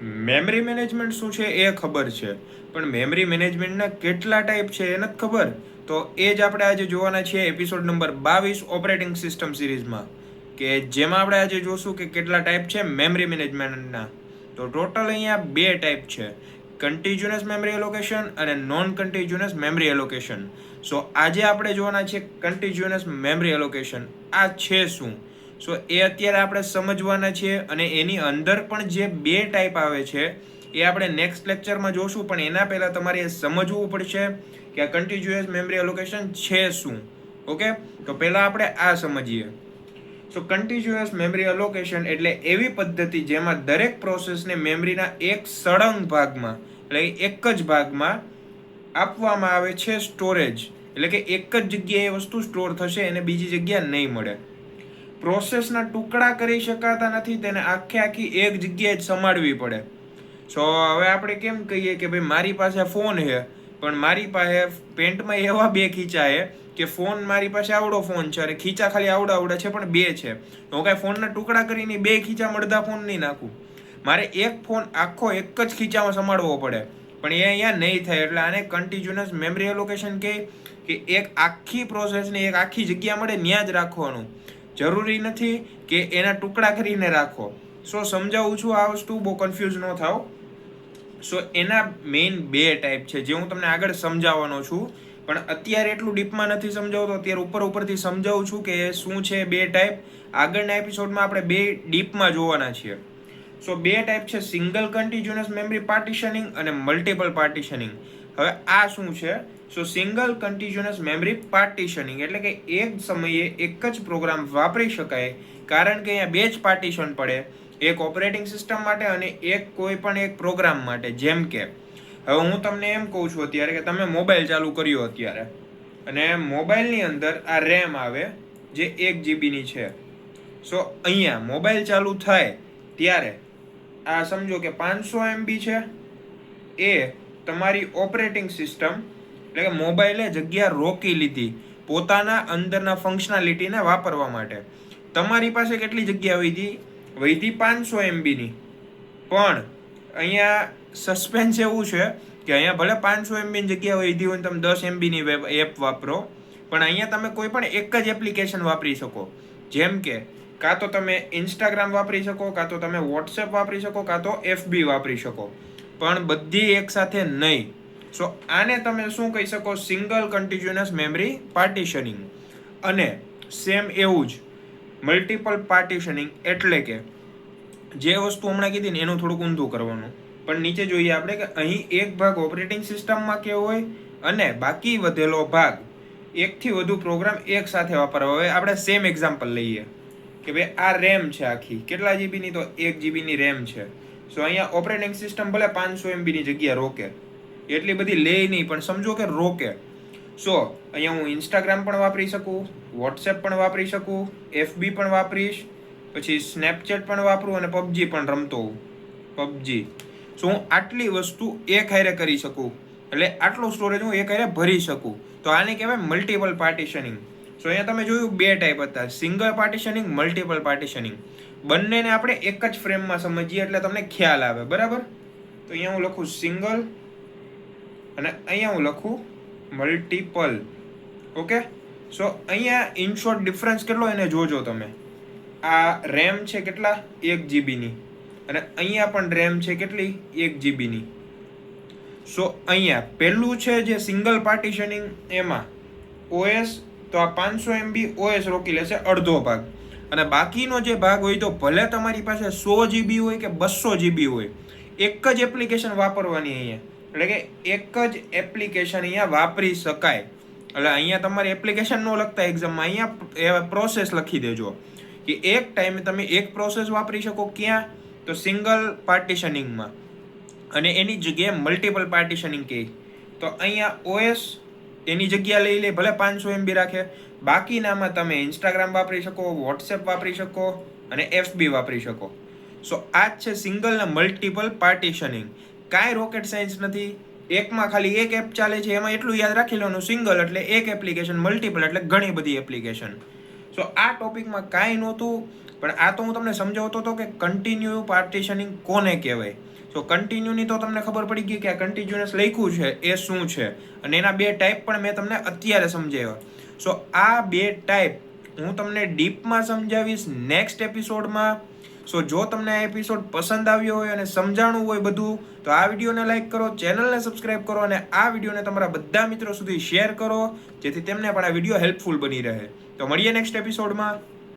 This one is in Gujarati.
મેમરી મેનેજમેન્ટ શું છે એ ખબર છે, પણ મેમરી મેનેજમેન્ટના કેટલા ટાઈપ છે એ નથી ખબર. તો એ જ આપણે આજે જોવાના છીએ એપિસોડ નંબર 22 ઓપરેટિંગ સિસ્ટમ સિરીઝમાં, કે જેમાં આપણે આજે જોશું કે કેટલા ટાઈપ છે મેમરી મેનેજમેન્ટના. તો ટોટલ અહીંયા બે ટાઈપ છે, કન્ટિન્યુઅસ મેમરી એલોકેશન અને નોન કન્ટિન્યુઅસ મેમરી એલોકેશન. સો આજે આપણે જોવાના છીએ કન્ટિન્યુઅસ મેમરી એલોકેશન. આ છે શું? સો એ અત્યારે આપણે સમજવાના છીએ, અને એની અંદર પણ જે બે ટાઈપ આવે છે એ આપણે નેક્સ્ટ લેક્ચરમાં જોશું. પણ એના પહેલાં તમારે એ સમજવું પડશે કે આ કન્ટિન્યુઅસ મેમરી એલોકેશન છે શું. ઓકે, તો પહેલાં આપણે આ સમજીએ. સો કન્ટિન્યુઅસ મેમરી એલોકેશન એટલે એવી પદ્ધતિ જેમાં દરેક પ્રોસેસને મેમરીના એક સળંગ ભાગમાં, એટલે એક જ ભાગમાં આપવામાં આવે છે સ્ટોરેજ. એટલે કે એક જ જગ્યાએ એ વસ્તુ સ્ટોર થશે, એને બીજી જગ્યા નહીં મળે. પ્રોસેસના ટુકડા કરી શકાતા નથી, તેને આખી એક જગ્યાએ જ સમાડવી પડે. સો હવે આપણે કેમ કહીએ કે ભાઈ મારી પાસે ફોન છે, પણ મારી પાસે પેન્ટમાં એવા બે ખીચા છે કે ફોન મારી પાસે આવડો ફોન છે અને ખીચા ખાલી આવડા છે, પણ બે છે. તો હું કાંઈ ફોનના ટુકડા કરીને બે ખીચા મળતા ફોન નહીં નાખું. મારે એક ફોન આખો એક જ ખીચામાં સમાડવો પડે, પણ એ અહીંયા નહીં થાય. એટલે આને કન્ટિન્યુઅસ મેમરી એલોકેશન કહે, કે એક આખી પ્રોસેસને એક આખી જગ્યા મળે ત્યાં જ રાખવાનું, જરૂરી નથી કે એના ટુકડા કરીને રાખો. સો સમજાવું છું આ વસ્તુ, બહુ કન્ફ્યુઝ ન થાવ. સો એના મેઇન બે ટાઈપ છે જે હું તમને આગળ સમજાવવાનો છું, પણ અત્યારે એટલું ડીપમાં નથી સમજાવતો. અત્યારે ઉપરથી સમજાવું છું કે શું છે બે ટાઈપ. આગળના એપિસોડમાં આપણે બે ડીપમાં જોવાના છીએ. સો બે ટાઈપ છે, સિંગલ કન્ટિન્યુઅસ મેમરી પાર્ટીશનિંગ અને મલ્ટિપલ પાર્ટીશનિંગ. હવે આ શું છે? સો સિંગલ કન્ટિન્યુઅસ મેમરી પાર્ટીશનિંગ એટલે કે એક સમયે એક જ પ્રોગ્રામ વાપરી શકાય, કારણ કે અહીંયા બે જ પાર્ટીશન પડે, એક ઓપરેટિંગ સિસ્ટમ માટે અને એક કોઈ પણ એક પ્રોગ્રામ માટે. જેમ કે હવે હું તમને એમ કહું છું અત્યારે કે તમે મોબાઈલ ચાલુ કર્યો અત્યારે, અને મોબાઈલની અંદર આ રેમ આવે જે 1 જીબીની છે. સો અહીંયા મોબાઈલ ચાલુ થાય ત્યારે આ સમજો કે 500 MB છે, એ તમારી ઓપરેટિંગ સિસ્ટમ એટલે કે મોબાઈલે જગ્યા રોકી લીધી પોતાના અંદરના ફંક્શનાલિટીને વાપરવા માટે. તમારી પાસે કેટલી જગ્યા વધી 500 MBની, પણ અહીંયા સસ્પેન્સ એવું છે કે અહીંયા ભલે 500 MBની જગ્યા વધી હોય, તમે 10 MBની એપ વાપરો, પણ અહીંયા તમે કોઈ પણ એક જ એપ્લિકેશન વાપરી શકો. જેમ કે કાં તો તમે ઇન્સ્ટાગ્રામ વાપરી શકો, કાં તો તમે વોટ્સએપ વાપરી શકો, કાં તો FB વાપરી શકો, પણ બધી એકસાથે નહીં. સો આને તમે શું કહી શકો? Single continuous memory partitioning. અને સેમ એવું જ મલ્ટિપલ પાર્ટીશનિંગ એટલે કે જે વસ્તુ હમણાં કીધી ને એનું થોડુંક ઊંધું કરવાનું. પણ નીચે જોઈએ આપણે કે અહીં એક ભાગ ઓપરેટિંગ સિસ્ટમમાં કેવો હોય અને બાકી વધેલો ભાગ એકથી વધુ પ્રોગ્રામ એક સાથે વાપરવા હોય. આપણે સેમ એક્ઝામ્પલ લઈએ કે ભાઈ આ રેમ છે આખી, કેટલા જીબીની? તો 1 જીબીની રેમ છે. સો અહીંયા ઓપરેટિંગ સિસ્ટમ ભલે 500 MBની જગ્યા રોકે, એટલી બધી લે નહીં, પણ સમજો કે રોકે. સો અહીંયા હું ઇન્સ્ટાગ્રામ પણ વાપરી શકું, વોટ્સએપ પણ વાપરી શકું, FB પણ વાપરીશ, પછી સ્નેપચેટ પણ વાપરું અને PUBG પણ રમતો હોઉં, PUBG. સો હું આટલી વસ્તુ એક હારે કરી શકું, એટલે આટલું સ્ટોરેજ હું એક હારે ભરી શકું. તો આને કહેવાય મલ્ટિપલ પાર્ટીશનિંગ. સો અહીંયા તમે જોયું બે ટાઈપ હતા, સિંગલ પાર્ટીશનિંગ, મલ્ટિપલ પાર્ટીશનિંગ. બંનેને આપણે એક જ ફ્રેમમાં સમજીએ એટલે તમને ખ્યાલ આવે, બરાબર? તો અહીંયા હું લખું સિંગલ અને અહીંયા હું લખું મલ્ટિપલ. ઓકે, સો અહીંયા ઇન શોર્ટ ડિફરન્સ કેટલો એને જોજો તમે. આ રેમ છે કેટલા? 1 જીબીની, અને અહીંયા પણ રેમ છે કેટલી? 1 જીબીની. સો અહીંયા પહેલું છે જે સિંગલ પાર્ટીશનિંગ, એમાં OS તો આ 500 MB OS રોકી લેશે અડધો ભાગ, અને બાકીનો જે ભાગ હોય તો ભલે તમારી પાસે 100 GB હોય કે 200 GB હોય, એક જ એપ્લિકેશન વાપરવાની અહીંયા. એટલે કે એક જ એપ્લિકેશન અહીંયા વાપરી શકાય. એટલે અહીંયા તમારે એપ્લિકેશન ન લખતા એક્ઝામમાં, અહીંયા પ્રોસેસ લખી દેજો કે એક ટાઈમે તમે એક પ્રોસેસ વાપરી શકો. ક્યાં? તો સિંગલ પાર્ટીશનિંગમાં, અને એની જગ્યાએ મલ્ટિપલ પાર્ટીશનિંગ કહે. તો અહીંયા OS એની જગ્યા લઈ લે, ભલે 500 MB રાખે, બાકીનામાં તમે ઇન્સ્ટાગ્રામ વાપરી શકો, વોટ્સએપ વાપરી શકો અને FB વાપરી શકો. સો આ જ છે સિંગલ ને મલ્ટિપલ પાર્ટીશનિંગ. કાંઈ રોકેટ સાયન્સ નથી. એકમાં ખાલી એક એપ ચાલે છે, એમાં એટલું યાદ રાખી લેવાનું, સિંગલ એટલે એક એપ્લિકેશન, મલ્ટિપલ એટલે ઘણી બધી એપ્લિકેશન. સો આ ટોપિકમાં કાંઈ નહોતું, પણ આ તો હું તમને સમજાવતો હતો કે કન્ટિન્યુ પાર્ટીશનિંગ કોને કહેવાય. તો કન્ટિન્યુની તો તમને ખબર પડી ગઈ કે આ કન્ટિન્યુઅસ લખ્યું છે એ શું છે, અને એના 2 ટાઈપ પણ મેં તમને અત્યારે સમજાવ્યા. સો આ 2 ટાઈપ હું તમને ડીપમાં સમજાવીશ નેક્સ્ટ એપિસોડમાં. સો જો તમને આ એપિસોડ પસંદ આવ્યો હોય અને સમજાણું હોય બધું, તો આ વિડીયોને લાઈક કરો, ચેનલને સબસ્ક્રાઈબ કરો અને આ વિડીયોને તમારા બધા મિત્રો સુધી શેર કરો, જેથી તેમને પણ આ વિડીયો હેલ્પફુલ બની રહે. તો મળીએ નેક્સ્ટ એપિસોડમાં.